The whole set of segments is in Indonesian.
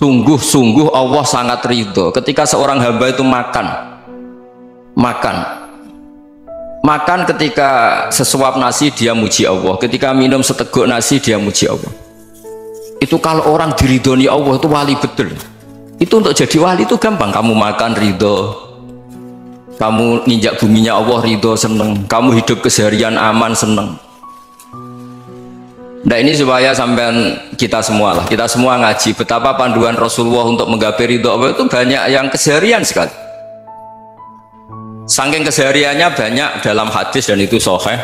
Sungguh-sungguh Allah sangat ridho ketika seorang hamba itu makan ketika sesuap nasi dia muji Allah, ketika minum seteguk nasi dia muji Allah. Itu kalau orang diridhoni Allah itu wali betul. Itu untuk jadi wali itu gampang, kamu makan ridho, kamu ninjak buminya Allah ridho seneng, kamu hidup keseharian aman seneng. Nah ini supaya sampean kita semua ngaji betapa panduan Rasulullah untuk menggapai ridho Allah itu banyak yang keseharian sekali. Saking kesehariannya banyak dalam hadis dan itu sahih.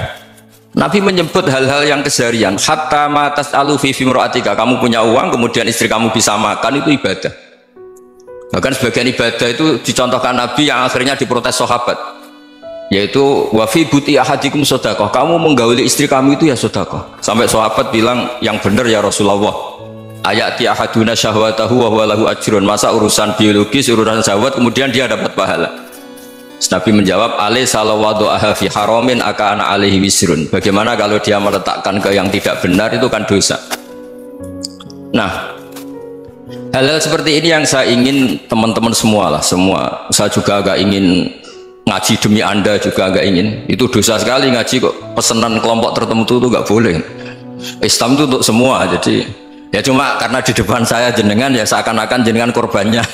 Nabi menyebut hal-hal yang keseharian. Hatta ma tas'alu fi imra'atika, kamu punya uang kemudian istri kamu bisa makan, itu ibadah. Bahkan sebagian ibadah itu dicontohkan Nabi yang akhirnya diprotes sahabat, yaitu wa fi buti ahadikum sedekah, kamu menggauli istri kamu itu ya sedekah. Sampai sahabat bilang, yang benar ya Rasulullah, ayati ahaduna syahwatahu wa huwa lahu ajrun, masa urusan biologis, urusan syahwat kemudian dia dapat pahala. Nabi menjawab, alaysa lawadu'aha fi haramin akana alaihi wisrun, bagaimana kalau dia meletakkan ke yang tidak benar, itu kan dosa. Nah, hal-hal seperti ini yang saya ingin teman-teman semua, saya juga agak ingin ngaji demi Anda, juga agak ingin. Itu dosa sekali ngaji kok pesanan kelompok tertentu itu nggak boleh. Islam itu untuk semua, jadi ya cuma karena di depan saya jenengan ya seakan-akan jenengan korbannya.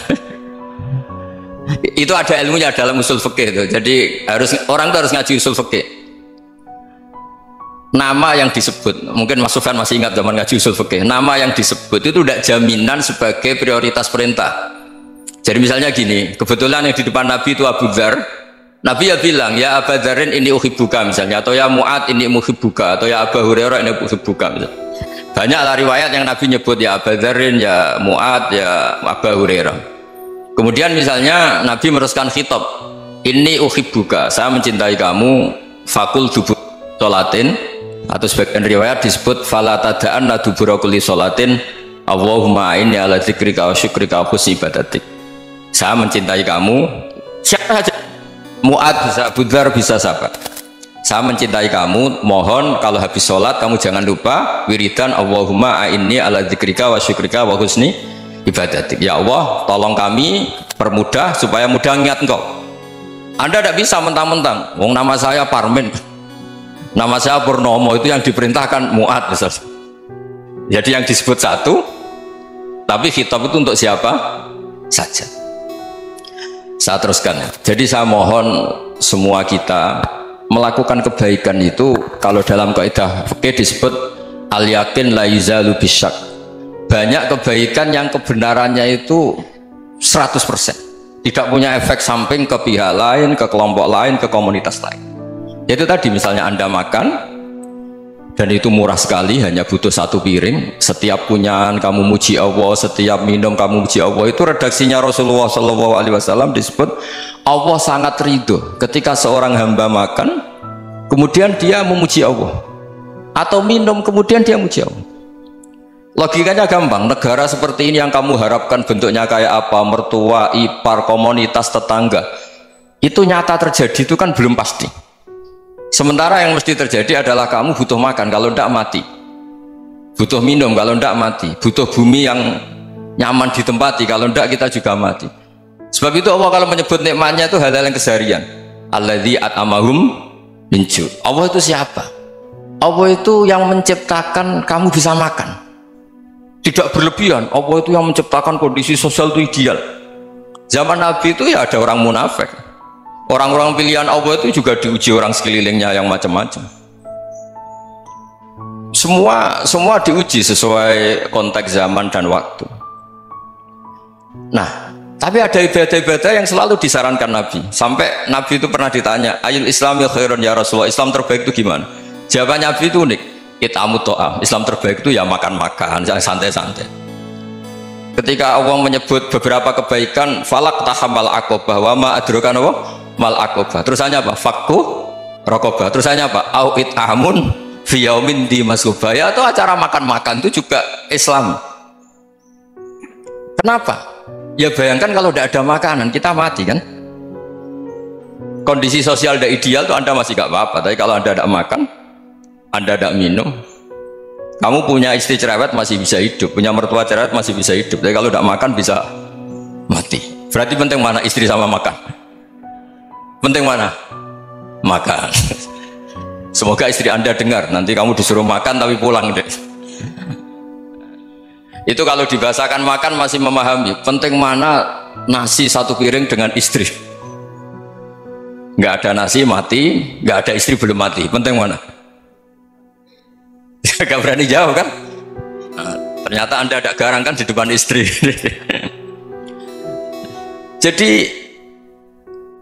Itu ada ilmunya dalam usul fikih itu. Jadi orang itu harus ngaji usul fikih. Nama yang disebut, mungkin Mas Sufyan masih ingat zaman ngaji usul fikih, nama yang disebut itu tidak jaminan sebagai prioritas perintah. Jadi misalnya gini, kebetulan yang di depan Nabi itu Abu Dzar, Nabi ya bilang, ya Abu Dzarin ini uhibbuka misalnya, atau ya Mu'ad ini uhibbuka, atau ya Abu Hurairah ini uhibbuka misalnya. Banyaklah riwayat yang Nabi nyebut ya Abu Dzarin, ya Mu'ad, ya Abu Hurairah. Kemudian misalnya Nabi meneruskan khitab, ini uhibbuka, saya mencintai kamu, fakul dubur sholatin, atau sebagian riwayat disebut fala tada'anna dubura kulli sholatin Allahumma inni ala dzikrika wa syukrika wa husni ibadatik. Saya mencintai kamu, siapa saja, Mu'ad bisa, Abu Dzar bisa, siapa, saya mencintai kamu, mohon kalau habis sholat kamu jangan lupa wiridan Allahumma inni ala dzikrika wa syukrika wa husni ibadatik. Ya Allah, tolong kami permudah supaya mudah ingat Engkau. Anda tidak bisa mentang-mentang, wong nama saya Parmin, nama saya Purnomo, itu yang diperintahkan Mu'ad misalnya. Jadi yang disebut satu, tapi khitab itu untuk siapa saja. Saya teruskan ya. Jadi saya mohon semua kita melakukan kebaikan itu, kalau dalam kaidah fikih disebut al yakin la yuzalu bisyak. Banyak kebaikan yang kebenarannya itu 100%, tidak punya efek samping ke pihak lain, ke kelompok lain, ke komunitas lain. Itu tadi misalnya Anda makan dan itu murah sekali, hanya butuh satu piring, setiap punyaan kamu muji Allah, setiap minum kamu muji Allah. Itu redaksinya Rasulullah SAW disebut Allah sangat ridho ketika seorang hamba makan kemudian dia memuji Allah, atau minum kemudian dia muji Allah. Logikanya gampang, negara seperti ini yang kamu harapkan bentuknya kayak apa, mertua, ipar, komunitas, tetangga, itu nyata terjadi itu kan belum pasti. Sementara yang mesti terjadi adalah kamu butuh makan, kalau tidak mati, butuh minum, kalau tidak mati, butuh bumi yang nyaman ditempati, kalau tidak kita juga mati. Sebab itu Allah kalau menyebut nikmatnya itu hal-hal yang keseharian. Alladzi at'amahum min ju'. Allah itu siapa? Allah itu yang menciptakan kamu bisa makan, tidak berlebihan. Allah itu yang menciptakan kondisi sosial itu ideal. Zaman Nabi itu ya ada orang munafik, orang-orang pilihan Allah itu juga diuji orang sekelilingnya yang macam-macam. Semua diuji sesuai konteks zaman dan waktu. Nah, tapi ada ibadah-ibadah yang selalu disarankan Nabi. Sampai Nabi itu pernah ditanya, ayul islami khairun ya Rasulullah, Islam terbaik itu gimana? Jawaban Nabi itu unik, itamu to'am, Islam terbaik itu ya makan-makan, santai-santai. Ketika Allah menyebut beberapa kebaikan, falak tahamal akobah, wa ma adrokan mal akobah, terusannya apa? Fakku rokobah, terusannya apa? Au it'amun fiyaumin di masubah. Ya, atau acara makan-makan itu juga Islam. Kenapa? Ya bayangkan kalau tidak ada makanan, kita mati kan? Kondisi sosial tidak ideal tuh Anda masih gak apa-apa, tapi kalau Anda tidak makan, Anda tidak minum, Kamu punya istri cerewet masih bisa hidup, punya mertua cerewet masih bisa hidup. Tapi kalau tidak makan bisa mati. Berarti penting mana istri sama makan? Penting mana? Makan. Semoga istri Anda dengar. Nanti kamu disuruh makan tapi pulang deh. Itu kalau dibahasakan makan masih memahami. Penting mana nasi satu piring dengan istri? Nggak ada nasi mati, nggak ada istri belum mati. Penting mana? Gak berani jawab kan? Nah, ternyata Anda ada garang kan di depan istri. Jadi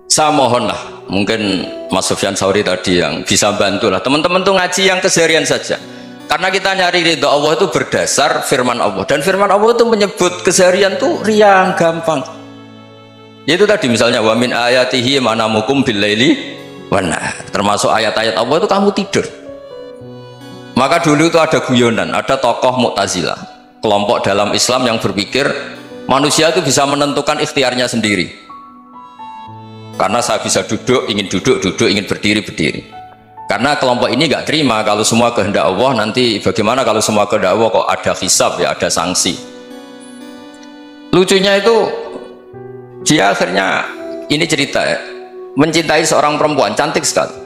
saya mohonlah, mungkin Mas Sufyan Sauri tadi yang bisa bantulah teman-teman tuh ngaji yang keseharian saja. Karena kita nyari ridha Allah itu berdasar firman Allah, dan firman Allah itu menyebut keseharian tuh riang gampang. Itu tadi misalnya wa min ayatihi manamukum billaili wan nahar. Termasuk ayat-ayat Allah itu kamu tidur. Maka dulu itu ada guyonan, ada tokoh Mu'tazilah, kelompok dalam Islam yang berpikir manusia itu bisa menentukan ikhtiarnya sendiri. Karena saya bisa duduk, duduk, ingin berdiri, berdiri. Karena kelompok ini nggak terima kalau semua kehendak Allah, nanti bagaimana kalau semua kehendak Allah kok ada hisab ya, ada sanksi. Lucunya itu dia akhirnya ini cerita ya, mencintai seorang perempuan cantik sekali.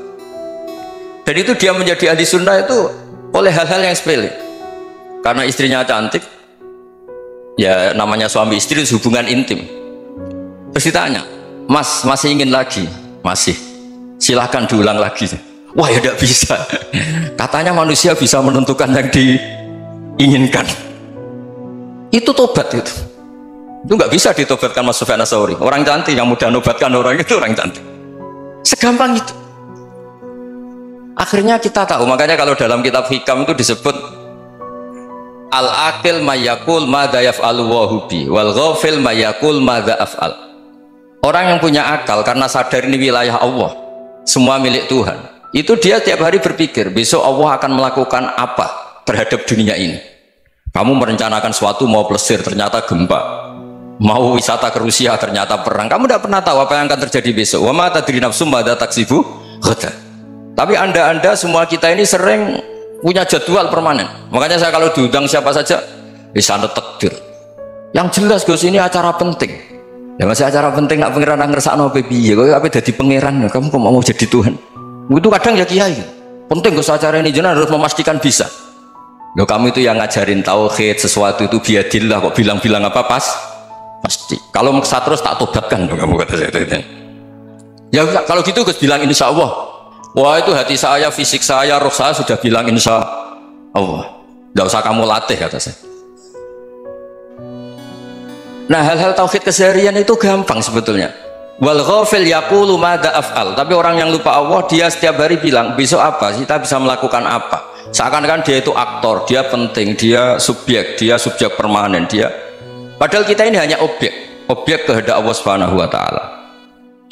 Dan itu dia menjadi ahli sunnah itu oleh hal-hal yang sepele. Karena istrinya cantik, ya namanya suami istri itu hubungan intim. Terus ditanya, Mas masih ingin lagi? Masih. Silahkan diulang lagi. Wah ya tidak bisa. Katanya manusia bisa menentukan yang diinginkan. Itu tobat itu. Itu nggak bisa ditobatkan Mas Sufyan Ats-Tsauri. Orang cantik yang mudah nobatkan orang itu orang cantik. Segampang itu. Akhirnya kita tahu, makanya kalau dalam kitab Hikam itu disebut al-aqil mayyakul madza yaf'alu wa hubi wal ghafil mayyakul madza af'al. Orang yang punya akal karena sadar ini wilayah Allah, semua milik Tuhan, itu dia tiap hari berpikir besok Allah akan melakukan apa terhadap dunia ini. Kamu merencanakan suatu mau plesir ternyata gempa, mau wisata ke Rusia ternyata perang. Kamu tidak pernah tahu apa yang akan terjadi besok. Wa ma tadri nafsum madza taksibu ghadan. Tapi anda semua kita ini sering punya jadwal permanen. Makanya saya kalau diundang siapa saja bisa takdir. Yang jelas Gus ini acara penting. Ya masih acara penting nak pangeran ngersakno piye? Kok ape dadi pangeran? Kamu kok mau jadi Tuhan? Itu kadang ya kiai. Penting Gus acara ini jenengan harus memastikan bisa. Loh kamu itu yang ngajarin tauhid, sesuatu itu biadillah kok bilang-bilang apa pasti. Kalau maksa terus tak tobatkan kamu kata saya. Ya kalau gitu Gus bilang insya Allah. Wah itu hati saya, fisik saya, roh saya sudah bilang insya Allah. Tidak usah kamu latih kata saya. Nah hal-hal tauhid keseharian itu gampang sebetulnya. Wal ghafil yaqulu madza af'al. Tapi orang yang lupa Allah dia setiap hari bilang besok apa? Kita bisa melakukan apa? Seakan-akan dia itu aktor, dia penting, dia subjek permanen, dia. Padahal kita ini hanya objek kehendak Allah Subhanahu wa taala.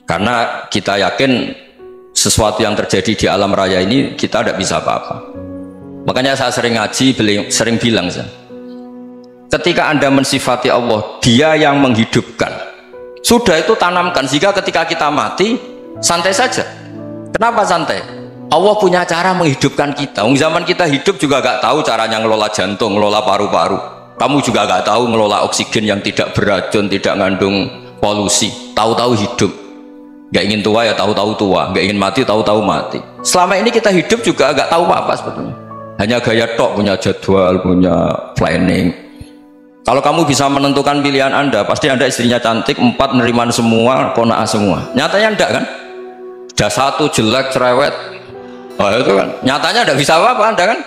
Karena kita yakin sesuatu yang terjadi di alam raya ini kita tidak bisa apa-apa. Makanya saya sering ngaji, sering bilang ketika Anda mensifati Allah, dia yang menghidupkan, sudah itu tanamkan sehingga ketika kita mati santai saja. Kenapa santai? Allah punya cara menghidupkan kita. Zaman kita hidup juga gak tahu caranya ngelola jantung, ngelola paru-paru. Kamu juga gak tahu ngelola oksigen yang tidak beracun, tidak ngandung polusi. Tahu-tahu hidup. Gak ingin tua ya tahu-tahu tua, gak ingin mati tahu-tahu mati. Selama ini kita hidup juga gak tahu apa-apa sebetulnya. Hanya gaya tok, punya jadwal, punya planning. Kalau kamu bisa menentukan pilihan Anda, pasti Anda istrinya cantik, 4 neriman semua, kona'ah semua. Nyatanya enggak kan? Sudah 1 jelek, cerewet. Oh itu kan, nyatanya enggak bisa apa-apa Anda kan?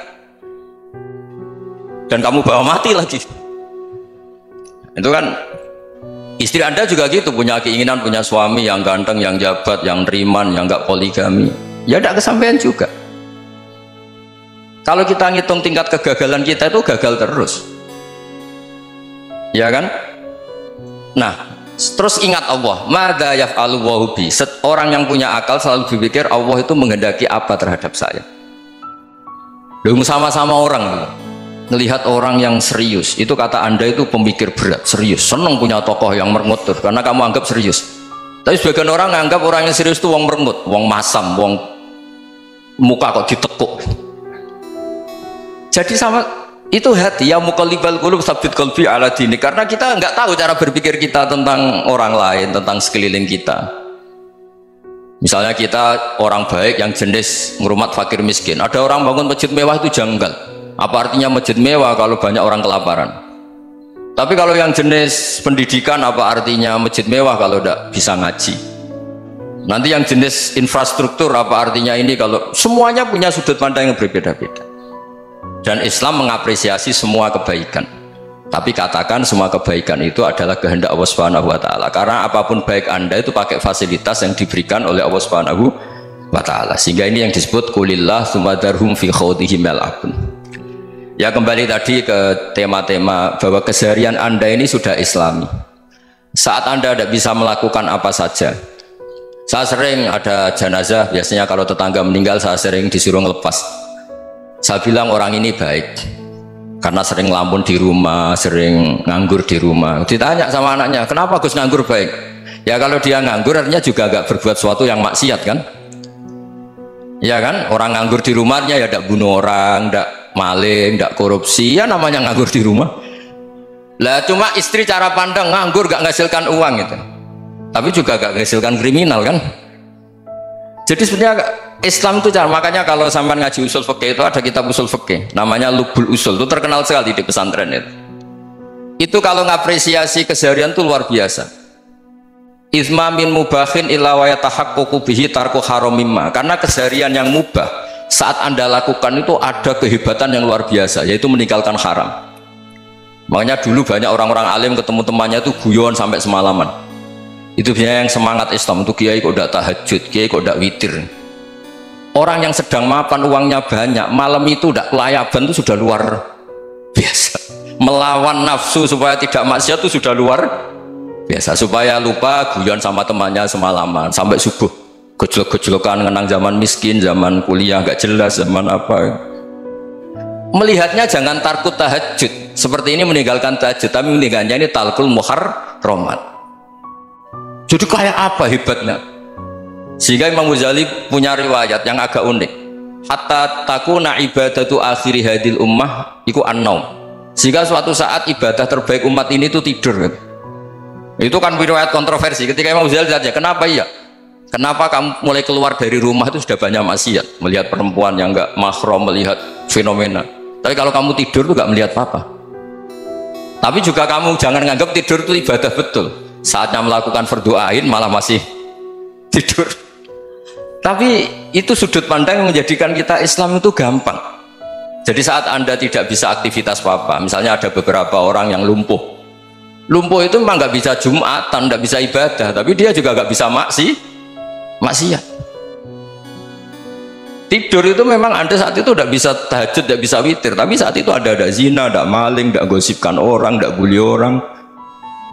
Dan kamu bawa mati lagi. Itu kan istri Anda juga gitu, punya keinginan punya suami yang ganteng, yang jabat, yang neriman, yang enggak poligami. Ya enggak kesampaian juga. Kalau kita ngitung tingkat kegagalan kita itu gagal terus. Ya kan? Nah, terus ingat Allah, madza yaf'alu wa hubi. Orang yang punya akal selalu berpikir Allah itu menghendaki apa terhadap saya. Loh, sama-sama orang melihat orang yang serius, itu kata Anda itu pemikir berat, serius, senang punya tokoh yang merengut karena kamu anggap serius. Tapi sebagian orang anggap orang yang serius itu wong merengut, wong masam, wong muka kok ditekuk. Jadi sama Itu hati, ya muqallibal qulub tsabbit qalbi ala dinik. Karena kita nggak tahu cara berpikir kita tentang orang lain, tentang sekeliling kita. Misalnya kita orang baik yang jenis ngurmat fakir miskin. Ada orang bangun masjid mewah itu janggal. Apa artinya masjid mewah kalau banyak orang kelaparan? Tapi kalau yang jenis pendidikan, apa artinya masjid mewah kalau tidak bisa ngaji? Nanti yang jenis infrastruktur, apa artinya ini kalau semuanya punya sudut pandang yang berbeda-beda. Dan Islam mengapresiasi semua kebaikan. Tapi katakan semua kebaikan itu adalah kehendak Allah Subhanahu wa taala. Karena apapun baik Anda itu pakai fasilitas yang diberikan oleh Allah Subhanahu wa taala. Sehingga ini yang disebut qulillah tsumadarhum fi khawdihim yal'abun. Ya, kembali tadi ke tema-tema bahwa keseharian Anda ini sudah Islami. Saat Anda tidak bisa melakukan apa saja. Saya sering ada jenazah, biasanya kalau tetangga meninggal saya sering disuruh ngelepas. Saya bilang orang ini baik karena sering ngelamun di rumah, sering nganggur di rumah. Ditanya sama anaknya, kenapa Gus nganggur baik? Ya kalau dia nganggur artinya juga agak berbuat sesuatu yang maksiat kan? Ya kan, orang nganggur di rumahnya ya tidak bunuh orang, tidak maling, tidak korupsi, ya namanya nganggur di rumah. Lah cuma istri cara pandang nganggur gak menghasilkan uang itu, tapi juga gak menghasilkan kriminal kan? Jadi sebenarnya Islam itu cara, makanya kalau sampai ngaji usul fikih itu ada kitab usul fikih namanya Lubul Usul, itu terkenal sekali di pesantren itu. Itu kalau ngapresiasi keseharian itu luar biasa. Izma min mubahin illa wa yatahaqqaqu bihi tarku haramimma. Karena keseharian yang mubah saat Anda lakukan itu ada kehebatan yang luar biasa, yaitu meninggalkan haram. Makanya dulu banyak orang-orang alim ketemu temannya itu guyon sampai semalaman. Itu biasanya yang semangat Islam itu, kiai kok tidak tahajud, kiai kok tidak witir. Orang yang sedang mapan uangnya banyak, malam itu tidak kelayaban itu sudah luar biasa. Melawan nafsu supaya tidak maksiat itu sudah luar biasa. Supaya lupa guyon sama temannya semalaman sampai subuh, gejlok-gejlokan ngenang zaman miskin, zaman kuliah nggak jelas, zaman apa. Melihatnya jangan tarkut tahajud seperti ini, meninggalkan tahajud, tapi meninggalkannya ini talkul muharramat. Jadi kayak apa hebatnya? Sehingga Imam Ghazali punya riwayat yang agak unik. Hatta takuna ibadatu akhiri hadil ummah iku an-naum. Sehingga suatu saat ibadah terbaik umat ini itu tidur. Itu kan riwayat kontroversi. Ketika Imam Ghazali tanya, kenapa iya? Kenapa kamu mulai keluar dari rumah itu sudah banyak maksiat, melihat perempuan yang enggak mahram, melihat fenomena. Tapi kalau kamu tidur tuh enggak melihat apa-apa. Tapi juga kamu jangan nganggap tidur itu ibadah betul. Saatnya melakukan fardu ain malah masih tidur. Tapi itu sudut pandang yang menjadikan kita Islam itu gampang. Jadi saat Anda tidak bisa aktivitas apa-apa, misalnya ada beberapa orang yang lumpuh itu memang nggak bisa Jumatan, nggak bisa ibadah, tapi dia juga nggak bisa maksiat. Tidur itu memang Anda saat itu tidak bisa tahajud, tidak bisa witir, tapi saat itu ada zina, ada maling, tidak gosipkan orang, tidak bully orang,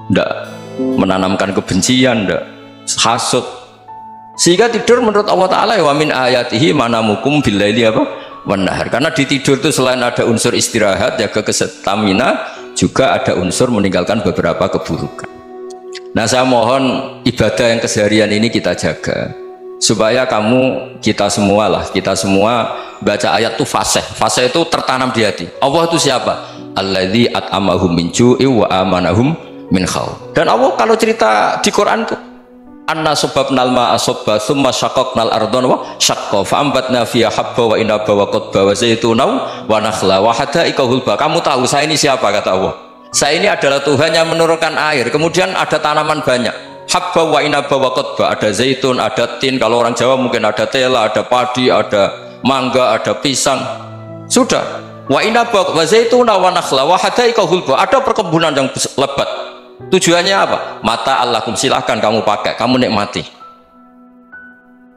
tidak menanamkan kebencian, tidak hasud. Sehingga tidur menurut Allah Ta'ala wa min ayatihi manamukum billaili apa wanahar. Karena di tidur itu selain ada unsur istirahat, jaga kestamina, juga ada unsur meninggalkan beberapa keburukan. Nah, saya mohon ibadah yang keseharian ini kita jaga supaya kita semua baca ayat itu fasih itu tertanam di hati. Allah itu siapa? Alladzi at'amahum min ju'i wa amanahum min khawf. Dan Allah kalau cerita di Quran itu anna sababnal ma'a sabba thumma syaqaqnal ardhan wa syaqqa fa'ambatna fiha habba wa inaba wa qadba wa zaituna wa nakhla wa hadaika hulba. Kamu tahu saya ini siapa? Kata Allah, saya ini adalah Tuhan yang menurunkan air, kemudian ada tanaman banyak, habba wa inaba wa qadba, ada zaitun, ada tin, kalau orang Jawa mungkin ada tela, ada padi, ada mangga, ada pisang. Sudah, wa inaba wa zaituna wa nakhla wa hadaika hulba, ada perkebunan yang lebat. Tujuannya apa? Mata Allahkum, silahkan kamu pakai, kamu nikmati.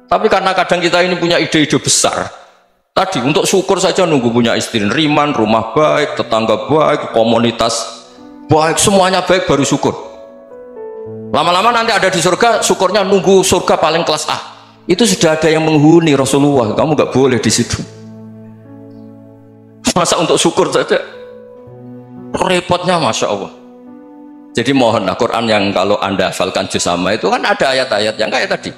Tapi karena kadang kita ini punya ide-ide besar, tadi untuk syukur saja nunggu punya istri riman, rumah baik, tetangga baik, komunitas baik, semuanya baik baru syukur. Lama-lama nanti ada di surga, syukurnya nunggu surga paling kelas A. Itu sudah ada yang menghuni Rasulullah, kamu nggak boleh di situ. Masa untuk syukur saja repotnya, masya Allah. Jadi mohonlah Quran yang kalau Anda hafalkan juz amma itu kan ada ayat-ayat yang kayak tadi.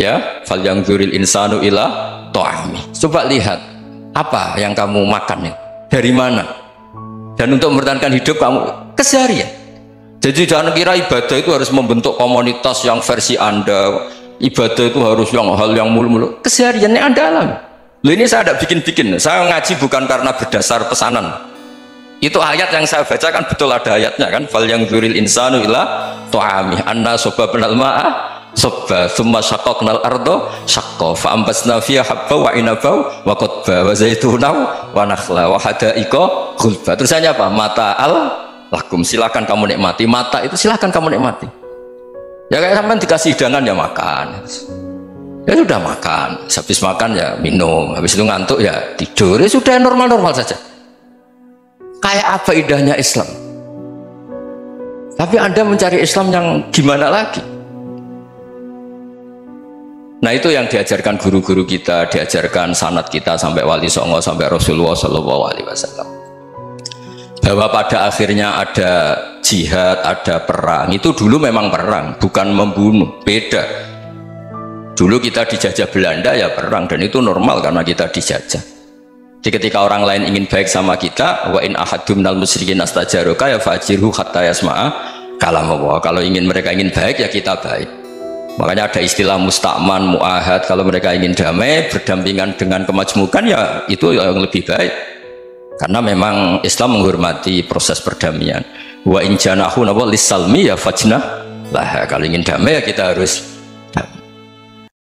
Ya, fal yanzuril insanu ila ta'ami. Coba lihat Apa yang kamu makan? Dari mana? Dan untuk mempertahankan hidup kamu keseharian. Jadi jangan kira ibadah itu harus membentuk komunitas yang versi Anda. Ibadah itu harus yang hal yang mulu-mulu. Kesehariannya Anda alami. Loh, ini saya tidak bikin-bikin. Saya ngaji bukan karena berdasar pesanan. Itu ayat yang saya baca kan betul ada ayatnya kan. Fal yang dzuril insanu ila tu'ami anna sababnal ma'a sabba thumma syaqqaqnal ardo syaqqa fa ambasna fiha habba wa inaba wa qadba wa zaituna wa nakhla wa hadaiqa ghulba. Terusannya apa? Mata'al lakum, silakan kamu nikmati. Mata itu silakan kamu nikmati. Ya kayak sampean dikasih hidangan ya makan. Ya sudah makan, habis makan ya minum, habis itu ngantuk ya tidur. Ya sudah normal-normal saja. Kayak apa indahnya Islam. Tapi Anda mencari Islam yang gimana lagi? Nah itu yang diajarkan guru-guru kita, diajarkan sanad kita sampai Wali Songo, sampai Rasulullah SAW. Bahwa pada akhirnya ada jihad, ada perang. Itu dulu memang perang, bukan membunuh, beda. Dulu kita dijajah Belanda ya perang, dan itu normal karena kita dijajah. Jadi ketika orang lain ingin baik sama kita, wa in ahadum minal musyrikin astajaroka ya fajirhu hatta yasma'a kalam Allah. Kalau mereka ingin baik ya kita baik. Makanya ada istilah musta'man, mu'ahad. Kalau mereka ingin damai, berdampingan dengan kemajmukan ya itu yang lebih baik. Karena memang Islam menghormati proses perdamaian. Wa in janahu lis-salmi ya fajnah lah. Kalau ingin damai ya kita harus